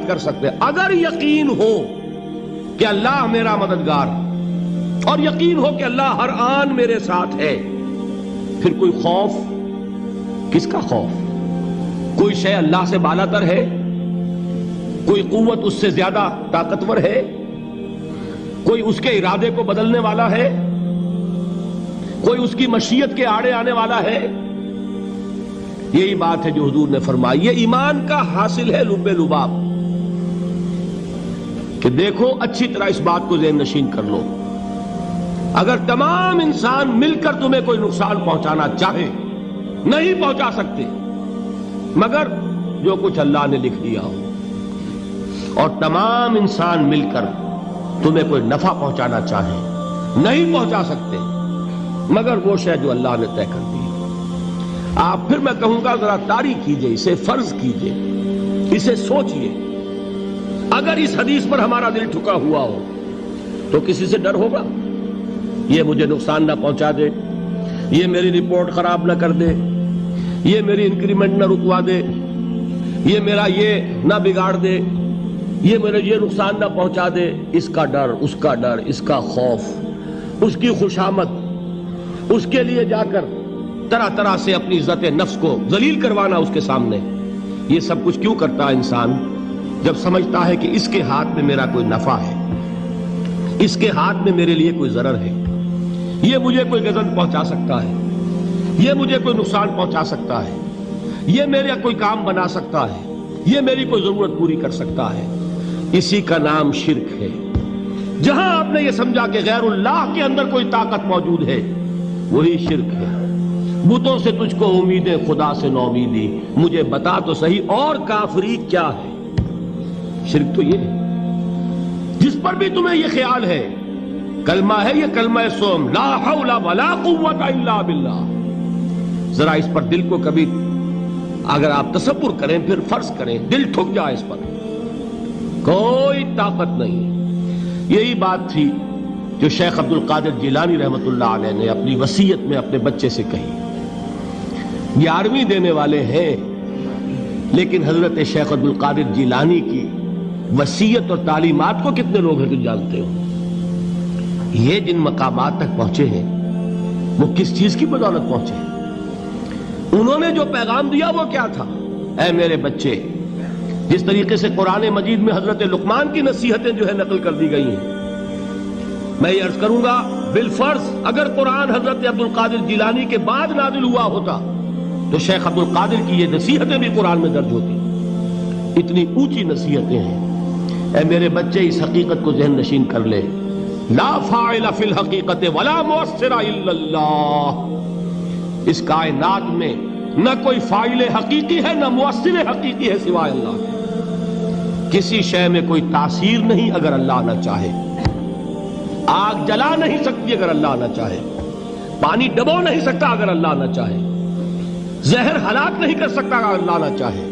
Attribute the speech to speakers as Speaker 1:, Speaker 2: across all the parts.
Speaker 1: کر سکتے. اگر یقین ہو کہ اللہ میرا مددگار اور یقین ہو کہ اللہ ہر آن میرے ساتھ ہے، پھر کوئی خوف، کس کا خوف؟ کوئی شے اللہ سے بالاتر ہے؟ کوئی قوت اس سے زیادہ طاقتور ہے؟ کوئی اس کے ارادے کو بدلنے والا ہے؟ کوئی اس کی مشیت کے آڑے آنے والا ہے؟ یہی بات ہے جو حضور نے فرمائی. یہ ایمان کا حاصل ہے لب لباب، کہ دیکھو اچھی طرح اس بات کو ذہن نشین کر لو. اگر تمام انسان مل کر تمہیں کوئی نقصان پہنچانا چاہے، نہیں پہنچا سکتے مگر جو کچھ اللہ نے لکھ دیا ہو. اور تمام انسان مل کر تمہیں کوئی نفع پہنچانا چاہے، نہیں پہنچا سکتے مگر وہ شے جو اللہ نے طے کر دی. آپ پھر میں کہوں گا ذرا طاری کیجئے، اسے فرض کیجئے، اسے سوچئے. اگر اس حدیث پر ہمارا دل ٹھکا ہوا ہو تو کسی سے ڈر ہوگا؟ یہ مجھے نقصان نہ پہنچا دے، یہ میری رپورٹ خراب نہ کر دے، یہ میری انکریمنٹ نہ رکوا دے، یہ میرا یہ نہ بگاڑ دے، یہ میرے یہ نقصان نہ پہنچا دے. اس کا ڈر، اس کا ڈر، اس کا خوف، اس کی خوشامد، اس کے لیے جا کر طرح طرح سے اپنی عزت نفس کو ذلیل کروانا اس کے سامنے. یہ سب کچھ کیوں کرتا ہے انسان؟ جب سمجھتا ہے کہ اس کے ہاتھ میں میرا کوئی نفع ہے، اس کے ہاتھ میں میرے لیے کوئی ضرر ہے، یہ مجھے کوئی غضب پہنچا سکتا ہے، یہ مجھے کوئی نقصان پہنچا سکتا ہے، یہ میرا کوئی کام بنا سکتا ہے، یہ میری کوئی ضرورت پوری کر سکتا ہے. اسی کا نام شرک ہے. جہاں آپ نے یہ سمجھا کہ غیر اللہ کے اندر کوئی طاقت موجود ہے، وہی شرک ہے. بتوں سے تجھ کو امیدیں، خدا سے نومیدی، مجھے بتا تو صحیح اور کافری کیا ہے. شرک تو یہ ہے. جس پر بھی تمہیں یہ خیال ہے، کلمہ ہے یہ کلمہ سوم، لا حول ولا قوت الا باللہ. ذرا اس پر دل کو کبھی اگر آپ تصور کریں، پھر فرض کریں، دل ٹھک جائے اس پر، کوئی طاقت نہیں. یہی بات تھی جو شیخ عبد القادر جیلانی رحمۃ اللہ علیہ نے اپنی وصیت میں اپنے بچے سے کہی. 11ویں دینے والے ہیں، لیکن حضرت شیخ عبد القادر جیلانی کی وصیت اور تعلیمات کو کتنے لوگ ہیں جو جانتے ہو؟ یہ جن مقامات تک پہنچے ہیں وہ کس چیز کی بدولت پہنچے ہیں؟ انہوں نے جو پیغام دیا وہ کیا تھا؟ اے میرے بچے، جس طریقے سے قرآن مجید میں حضرت لقمان کی نصیحتیں جو ہے نقل کر دی گئی ہیں، میں یہ عرض کروں گا بالفرض اگر قرآن حضرت عبد القادر جیلانی کے بعد نازل ہوا ہوتا تو شیخ عبد القادر کی یہ نصیحتیں بھی قرآن میں درج ہوتی. اتنی اونچی نصیحتیں ہیں. اے میرے بچے، اس حقیقت کو ذہن نشین کر لے، لا فاعل فی الحقیقت ولا مؤثر الا اللہ. اس کائنات میں نہ کوئی فاعل حقیقی ہے، نہ مؤثر حقیقی ہے سوائے اللہ کے. کسی شے میں کوئی تاثیر نہیں اگر اللہ نہ چاہے. آگ جلا نہیں سکتی اگر اللہ نہ چاہے، پانی ڈبو نہیں سکتا اگر اللہ نہ چاہے، زہر ہلاک نہیں کر سکتا اگر اللہ نہ چاہے،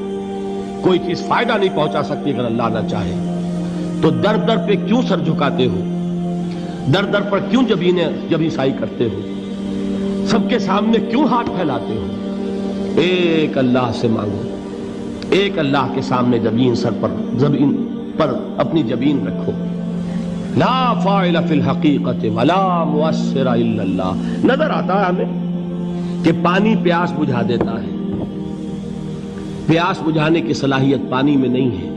Speaker 1: کوئی چیز فائدہ نہیں پہنچا سکتی اگر اللہ نہ چاہے. تو در در پہ کیوں سر جھکاتے ہو؟ در در پر کیوں جبیں سائی کرتے ہو؟ سب کے سامنے کیوں ہاتھ پھیلاتے ہو؟ ایک اللہ سے مانگو، ایک اللہ کے سامنے زمین پر اپنی جبین رکھو. لا فاعل فی الحقیقت ولا مؤثر الا اللہ. نظر آتا ہے ہمیں کہ پانی پیاس بجھا دیتا ہے. پیاس بجھانے کی صلاحیت پانی میں نہیں ہے،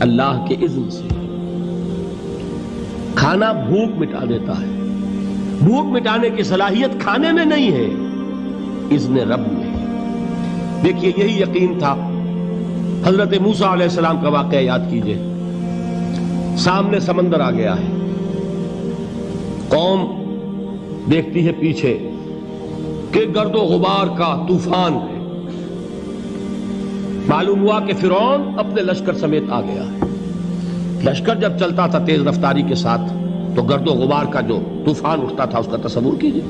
Speaker 1: اللہ کے اذن سے. کھانا بھوک مٹا دیتا ہے، بھوک مٹانے کی صلاحیت کھانے میں نہیں ہے، اذن رب میں. دیکھیے یہی یقین تھا. حضرت موسیٰ علیہ السلام کا واقعہ یاد کیجئے. سامنے سمندر آ گیا ہے، قوم دیکھتی ہے پیچھے کہ گرد و غبار کا طوفان ہے. معلوم ہوا کہ فرعون اپنے لشکر سمیت آ گیا ہے. لشکر جب چلتا تھا تیز رفتاری کے ساتھ تو گرد و غبار کا جو طوفان اٹھتا تھا اس کا تصور کیجئے.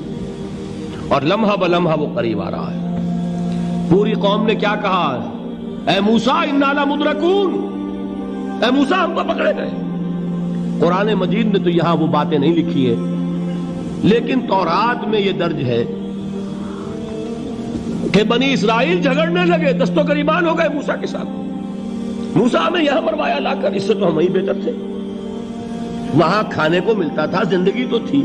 Speaker 1: اور لمحہ بلمحہ وہ قریب آ رہا ہے. پوری قوم نے کیا کہا؟ اے موسیٰ انا لمدرکون، اے موسیٰ ہم کو پکڑے گئے. قرآن مجید نے تو یہاں وہ باتیں نہیں لکھی ہیں، لیکن تورات میں یہ درج ہے کہ بنی اسرائیل جھگڑنے لگے، دست و گریبان ہو گئے موسیٰ کے ساتھ. موسیٰ ہمیں یہاں مروایا لا کر، اس سے تو ہم وہیں بہتر تھے، وہاں کھانے کو ملتا تھا، زندگی تو تھی،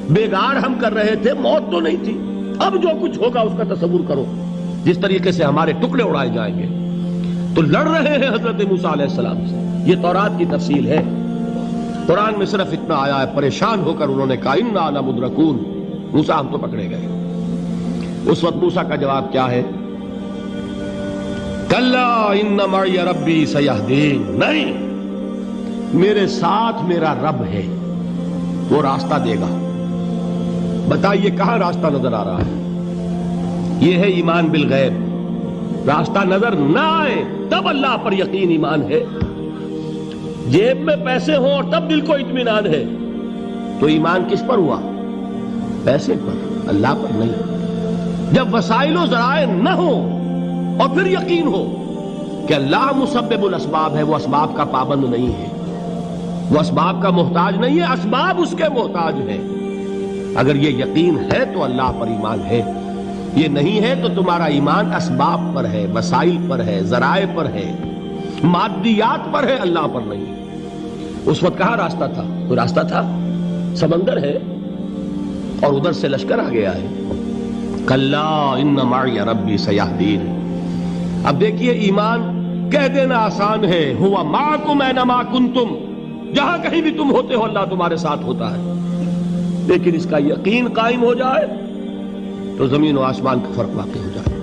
Speaker 1: بےگار ہم کر رہے تھے، موت تو نہیں تھی۔ اب جو کچھ ہوگا اس کا تصور کرو، جس طریقے سے ہمارے ٹکڑے اڑائے جائیں گے۔ تو لڑ رہے ہیں حضرت موسیٰ علیہ السلام سے، یہ تورات کی تفصیل ہے۔ قرآن میں صرف اتنا آیا ہے، پریشان ہو کر انہوں نے کہا انا لمدرکون، موسیٰ ہم تو پکڑے گئے۔ اس وقت موسیٰ کا جواب کیا ہے؟ کلا ان معی ربی سیہدین، نہیں، میرے ساتھ میرا رب ہے، وہ راستہ دے گا۔ بتائیے کہاں راستہ نظر آ رہا ہے؟ یہ ہے ایمان بالغیب۔ راستہ نظر نہ آئے تب اللہ پر یقین ایمان ہے، جیب میں پیسے ہوں اور تب دل کو اطمینان ہے، تو ایمان کس پر ہوا؟ پیسے پر، اللہ پر نہیں۔ جب وسائل و ذرائع نہ ہوں اور پھر یقین ہو کہ اللہ مسبب الاسباب ہے، وہ اسباب کا پابند نہیں ہے، وہ اسباب کا محتاج نہیں ہے، اسباب اس کے محتاج ہیں۔ اگر یہ یقین ہے تو اللہ پر ایمان ہے، یہ نہیں ہے تو تمہارا ایمان اسباب پر ہے، وسائل پر ہے، ذرائع پر ہے، مادیات پر ہے، اللہ پر نہیں۔ اس وقت کہاں راستہ تھا؟ کوئی راستہ تھا؟ سمندر ہے اور ادھر سے لشکر آ گیا ہے۔ کلا ان معی ربی سیہدین۔ اب دیکھیے ایمان کہہ دینا آسان ہے، ہوا معکم اینما کنتم، جہاں کہیں بھی تم ہوتے ہو اللہ تمہارے ساتھ ہوتا ہے، لیکن اس کا یقین قائم ہو جائے تو زمین و آسمان کا فرق واقع ہو جائے۔